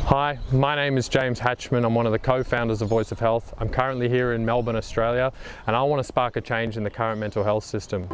Hi, my name is James Hatchman. I'm one of the co-founders of Voice of Health. I'm currently here in Melbourne, Australia, and I want to spark a change in the current mental health system.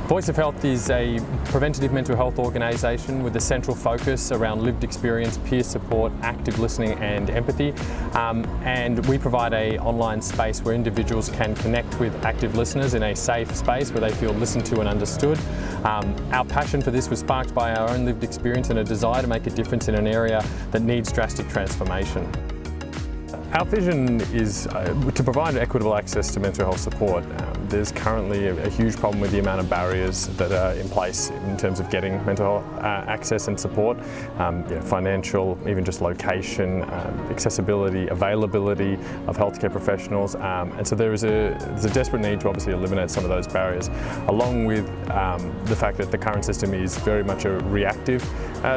Voice of Health is a preventative mental health organisation with a central focus around lived experience, peer support, active listening and empathy. And we provide an online space where individuals can connect with active listeners in a safe space where they feel listened to and understood. Our passion for this was sparked by our own lived experience and a desire to make a difference in an area that needs drastic transformation. Our vision is to provide equitable access to mental health support. There's currently a huge problem with the amount of barriers that are in place in terms of getting mental health access and support. Financial, even just location, accessibility, availability of healthcare professionals. And so there's a desperate need to obviously eliminate some of those barriers, along with the fact that the current system is very much a reactive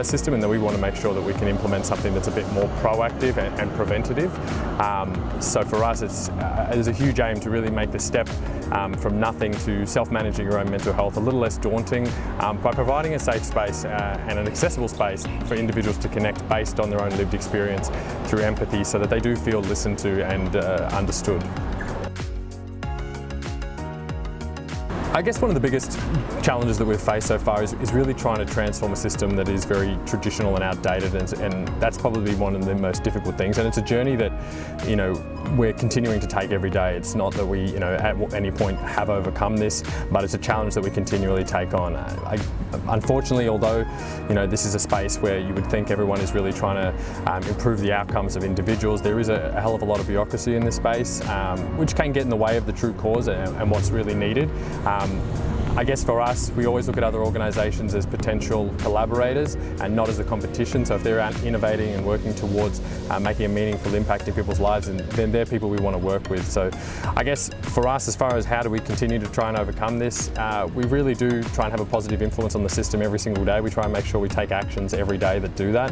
system, and that we want to make sure that we can implement something that's a bit more proactive and preventative. So for us, there's a huge aim to really make the step from nothing to self-managing your own mental health a little less daunting by providing a safe space and an accessible space for individuals to connect based on their own lived experience through empathy, so that they do feel listened to and understood. I guess one of the biggest challenges that we've faced so far is really trying to transform a system that is very traditional and outdated, and that's probably one of the most difficult things. And it's a journey that, we're continuing to take every day. It's not that we, at any point have overcome this, but it's a challenge that we continually take on. Unfortunately, although, this is a space where you would think everyone is really trying to improve the outcomes of individuals, there is a hell of a lot of bureaucracy in this space, which can get in the way of the true cause and what's really needed. I guess for us, we always look at other organisations as potential collaborators and not as a competition. So if they're out innovating and working towards making a meaningful impact in people's lives, then they're people we want to work with. So I guess for us, as far as how do we continue to try and overcome this, we really do try and have a positive influence on the system every single day. We try and make sure we take actions every day that do that.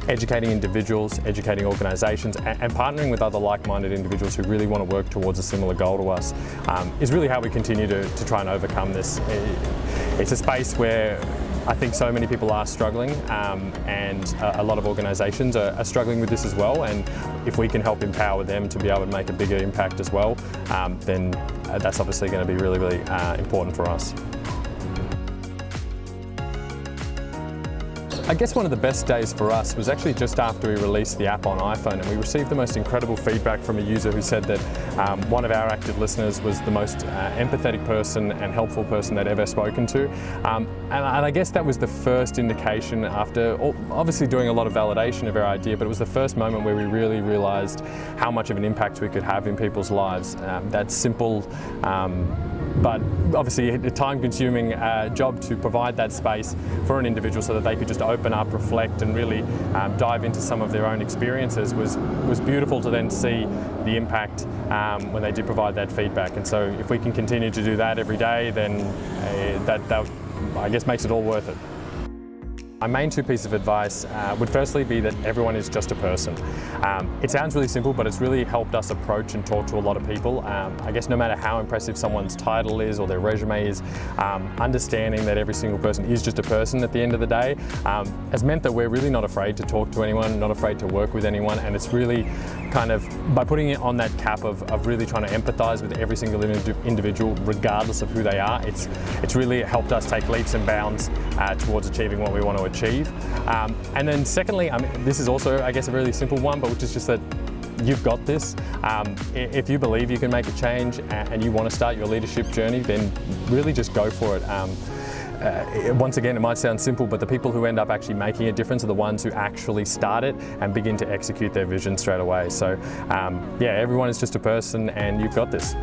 Educating individuals, educating organisations, and partnering with other like-minded individuals who really want to work towards a similar goal to us is really how we continue to try and overcome this. It's a space where I think so many people are struggling, and a lot of organisations are struggling with this as well, and if we can help empower them to be able to make a bigger impact as well, then that's obviously going to be really, really important for us. I guess one of the best days for us was actually just after we released the app on iPhone, and we received the most incredible feedback from a user who said that one of our active listeners was the most empathetic person and helpful person they'd ever spoken to. And I guess that was the first indication, after obviously doing a lot of validation of our idea, but it was the first moment where we really realised how much of an impact we could have in people's lives. That simple, but obviously a time-consuming job to provide that space for an individual so that they could just open up, reflect, and really dive into some of their own experiences was beautiful to then see the impact when they did provide that feedback. And so if we can continue to do that every day, then that I guess makes it all worth it. My main two pieces of advice would firstly be that everyone is just a person. It sounds really simple, but it's really helped us approach and talk to a lot of people. I guess no matter how impressive someone's title is or their resume is, understanding that every single person is just a person at the end of the day has meant that we're really not afraid to talk to anyone, not afraid to work with anyone, and it's really kind of, by putting it on that cap of really trying to empathise with every single individual, regardless of who they are, it's really helped us take leaps and bounds towards achieving what we want to achieve. And then secondly, this is also, I guess, a really simple one, but which is just that you've got this. If you believe you can make a change and you want to start your leadership journey, then really just go for it. Once again, it might sound simple, but the people who end up actually making a difference are the ones who actually start it and begin to execute their vision straight away. So yeah, everyone is just a person, and you've got this.